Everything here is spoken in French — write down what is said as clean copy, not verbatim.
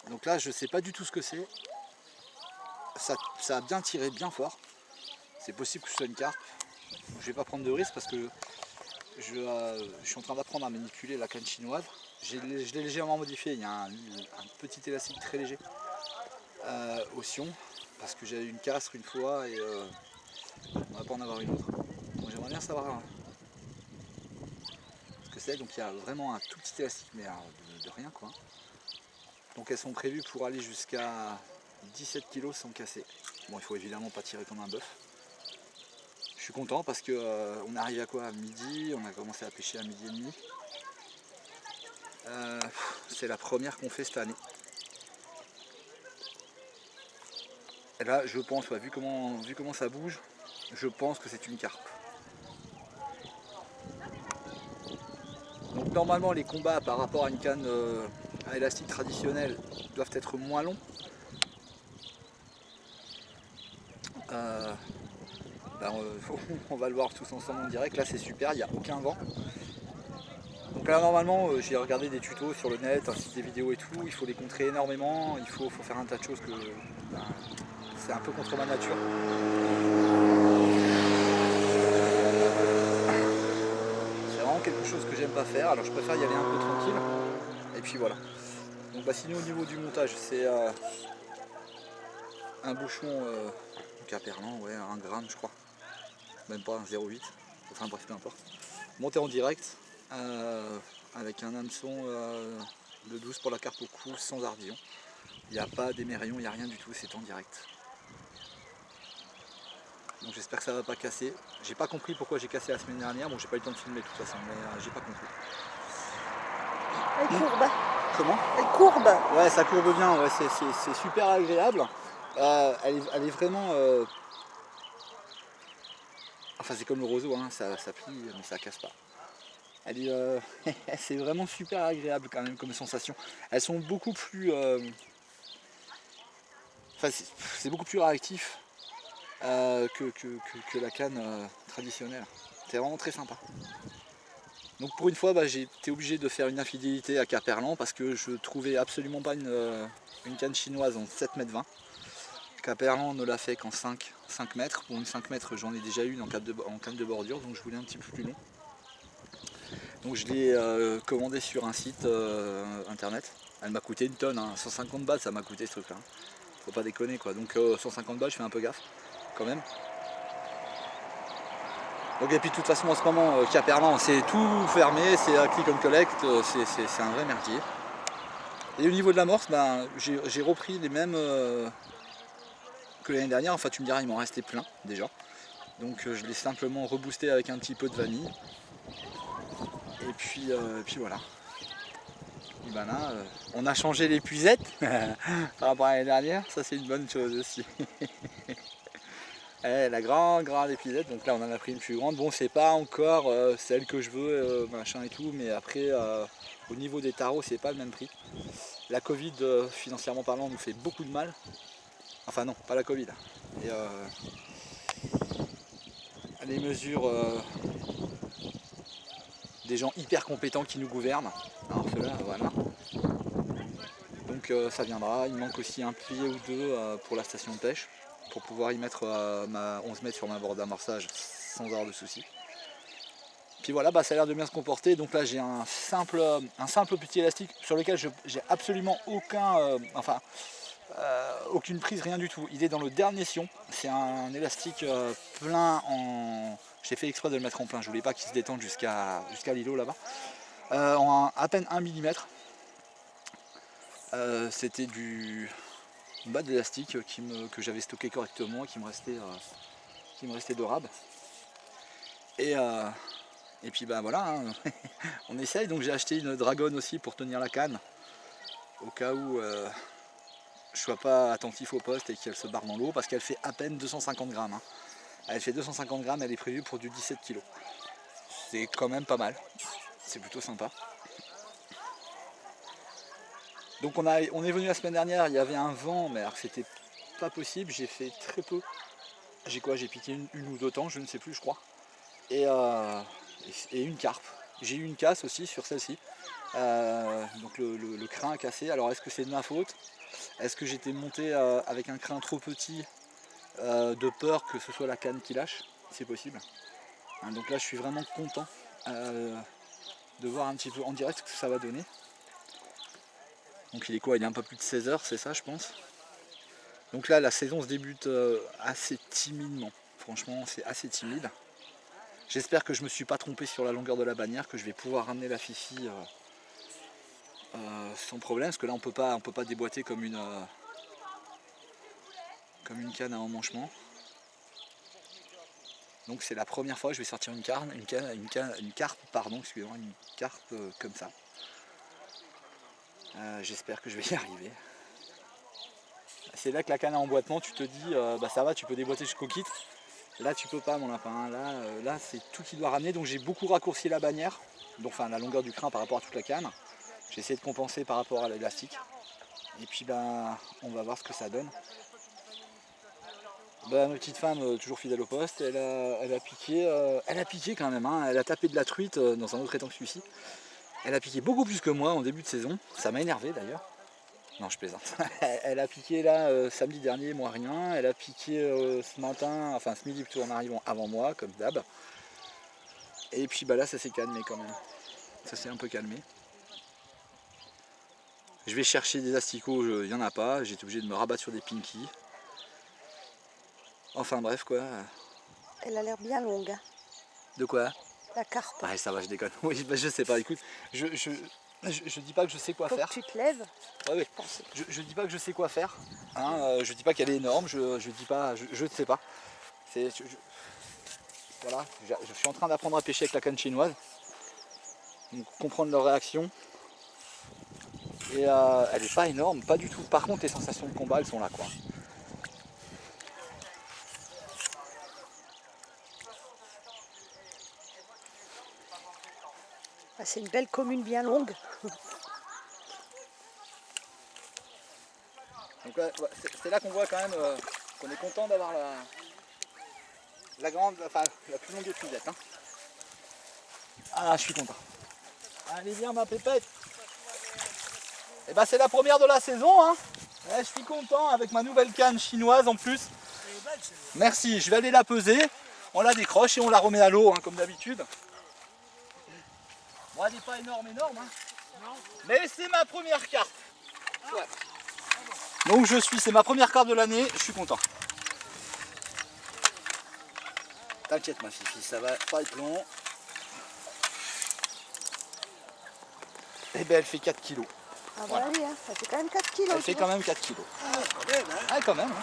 Donc là je sais pas du tout ce que c'est. Ça a bien tiré, bien fort. C'est possible que ce soit une carpe. Je vais pas prendre de risque parce que je suis en train d'apprendre à manipuler la canne chinoise. Je l'ai légèrement modifié, il y a un petit élastique très léger au sion parce que j'ai eu une castre une fois et on va pas en avoir une autre. Donc j'aimerais bien savoir ce que c'est. Donc il y a vraiment un tout petit élastique mais de rien quoi. Donc elles sont prévues pour aller jusqu'à 17 kg sans casser. Bon, il faut évidemment pas tirer comme un bœuf. Je suis content parce que on est arrivé à quoi? À midi, on a commencé à pêcher à midi et demi. C'est la première qu'on fait cette année. Et là, je pense, ouais, vu comment ça bouge, je pense que c'est une carpe. Donc normalement, les combats par rapport à une canne à élastique traditionnelle doivent être moins longs. Ben, on va le voir tous ensemble en direct. Là, c'est super, il n'y a aucun vent. Donc là, normalement, j'ai regardé des tutos sur le net, ainsi que des vidéos et tout. Il faut les contrer énormément, il faut faire un tas de choses que ben, c'est un peu contre ma nature. C'est vraiment quelque chose que j'aime pas faire, alors je préfère y aller un peu tranquille. Et puis voilà. Donc bah, sinon au niveau du montage, c'est un bouchon Caperlan, ouais, 1 gramme je crois. Même pas, un 0,8. Enfin bref, peu importe. Monté en direct, avec un hameçon de 12 pour la carpe au cou, sans ardillon. Il n'y a pas d'émérillon, il n'y a rien du tout, c'est en direct. Donc j'espère que ça va pas casser. J'ai pas compris pourquoi j'ai cassé la semaine dernière. Bon, j'ai pas eu le temps de filmer de toute façon, mais j'ai pas compris. Elle courbe. Comment? Elle courbe. Ouais, ça courbe bien, ouais, c'est super agréable. Elle est vraiment. Enfin, c'est comme le roseau, hein, ça plie, mais ça casse pas. C'est vraiment super agréable quand même comme sensation. Elles sont beaucoup plus. Enfin, c'est beaucoup plus réactif que la canne traditionnelle. C'est vraiment très sympa. Donc pour une fois, bah, j'ai été obligé de faire une infidélité à Caperlan parce que je trouvais absolument pas une canne chinoise en 7,20 m. Caperlan ne l'a fait qu'en 5 mètres. Pour une 5 mètres, j'en ai déjà une en canne de bordure, donc je voulais un petit peu plus long. Donc je l'ai commandé sur un site internet. Elle m'a coûté une tonne, hein. 150 balles ça m'a coûté ce truc là. Faut pas déconner quoi. Donc 150 balles, je fais un peu gaffe quand même. Donc et puis de toute façon en ce moment, Caperlan c'est tout fermé, c'est un click and collect, c'est un vrai merdier. Et au niveau de l'amorce, ben, j'ai repris les mêmes que l'année dernière. Enfin tu me diras, il m'en restait plein déjà. Donc je l'ai simplement reboosté avec un petit peu de vanille. Et puis voilà. Et ben là, on a changé l'épuisette par rapport à l'année dernière, ça c'est une bonne chose aussi. La grande épuisette, donc là on en a pris une plus grande. Bon, c'est pas encore celle que je veux, machin et tout, mais après au niveau des tarots, c'est pas le même prix. La Covid, financièrement parlant, nous fait beaucoup de mal. Enfin non, pas la Covid. Et les mesures des gens hyper compétents qui nous gouvernent. Alors cela, voilà. Donc ça viendra. Il manque aussi un pied ou deux pour la station de pêche, pour pouvoir y mettre ma 11 mètres sur ma borde d'amorçage sans avoir de soucis. Puis voilà, bah, ça a l'air de bien se comporter. Donc là j'ai un simple petit élastique sur lequel j'ai absolument aucune prise, rien du tout. Il est dans le dernier sion. C'est un élastique plein en. J'ai fait exprès de le mettre en plein, je voulais pas qu'il se détende jusqu'à l'îlot là-bas. En à peine 1 mm. C'était une bas d'élastique que j'avais stocké correctement, qui me restait de rab. Et puis ben voilà, hein, on essaye. Donc j'ai acheté une Dragon aussi pour tenir la canne, au cas où je sois pas attentif au poste et qu'elle se barre dans l'eau, parce qu'elle fait à peine 250 grammes. Hein. Elle fait 250 grammes, elle est prévue pour du 17 kg. C'est quand même pas mal, c'est plutôt sympa. Donc on est venu la semaine dernière, il y avait un vent, mais alors c'était pas possible, j'ai fait très peu. J'ai piqué une ou deux temps, je ne sais plus, je crois. Et une carpe. J'ai eu une casse aussi sur celle-ci. Donc le crin a cassé. Alors est-ce que c'est de ma faute? Est-ce que j'étais monté avec un crin trop petit de peur que ce soit la canne qui lâche? C'est possible. Hein, donc là je suis vraiment content de voir un petit peu en direct ce que ça va donner. Donc il est quoi? Il est un peu plus de 16 h, c'est ça je pense. Donc là la saison se débute assez timidement. Franchement c'est assez timide. J'espère que je me suis pas trompé sur la longueur de la bannière, que je vais pouvoir ramener la Fifi sans problème, parce que là on peut pas déboîter comme une canne à emmanchement. Donc c'est la première fois que je vais sortir une carpe, pardon, excusez-moi, une carpe comme ça. J'espère que je vais y arriver. C'est là que la canne à emboîtement, tu te dis, bah ça va, tu peux déboîter jusqu'au kit. Là tu peux pas mon lapin, hein. Là c'est tout qui doit ramener, donc j'ai beaucoup raccourci la bannière, donc enfin la longueur du crin par rapport à toute la canne. J'ai essayé de compenser par rapport à l'élastique. Et puis ben on va voir ce que ça donne. Bah, ma petite femme, toujours fidèle au poste, elle a piqué quand même, hein. Elle a tapé de la truite dans un autre étang que celui-ci. Elle a piqué beaucoup plus que moi en début de saison, ça m'a énervé d'ailleurs. Non je plaisante. Elle a piqué là samedi dernier, moi rien. Elle a piqué ce matin, enfin ce midi plutôt en arrivant avant moi, comme d'hab. Et puis bah là ça s'est calmé quand même. Ça s'est un peu calmé. Je vais chercher des asticots, il n'y en a pas, j'ai été obligé de me rabattre sur des pinkies. Enfin bref quoi. Elle a l'air bien longue, hein, De quoi? la carpe. Ouais ça va, je déconne. Oui bah, je sais pas, écoute, je dis pas que je sais quoi Faut faire. que tu te lèves. Ouais, oui. Je dis pas que je sais quoi faire. Hein, je dis pas qu'elle est énorme, je dis pas, je ne sais pas. Voilà, je suis en train d'apprendre à pêcher avec la canne chinoise. Donc comprendre leur réaction. Et elle n'est pas énorme, pas du tout. Par contre les sensations de combat elles sont là quoi. Ah, c'est une belle commune bien longue. Donc c'est là qu'on voit quand même qu'on est content d'avoir la grande, enfin la plus longue épuisette. Hein. Ah je suis content. Allez viens ma pépette. Et bah c'est la première de la saison. Hein. Ouais, je suis content avec ma nouvelle canne chinoise en plus. Merci, je vais aller la peser. On la décroche et on la remet à l'eau hein, comme d'habitude. Bon, elle n'est pas énorme, hein. Non. Mais c'est ma première carte. Ouais. Donc c'est ma première carte de l'année, je suis content. T'inquiète ma fifi, ça va pas être long. Et ben elle fait 4 kilos. Ah bah voilà. Oui, hein, ça fait quand même 4 kilos. Elle fait quand même 4 kilos. Ah quand même. Hein.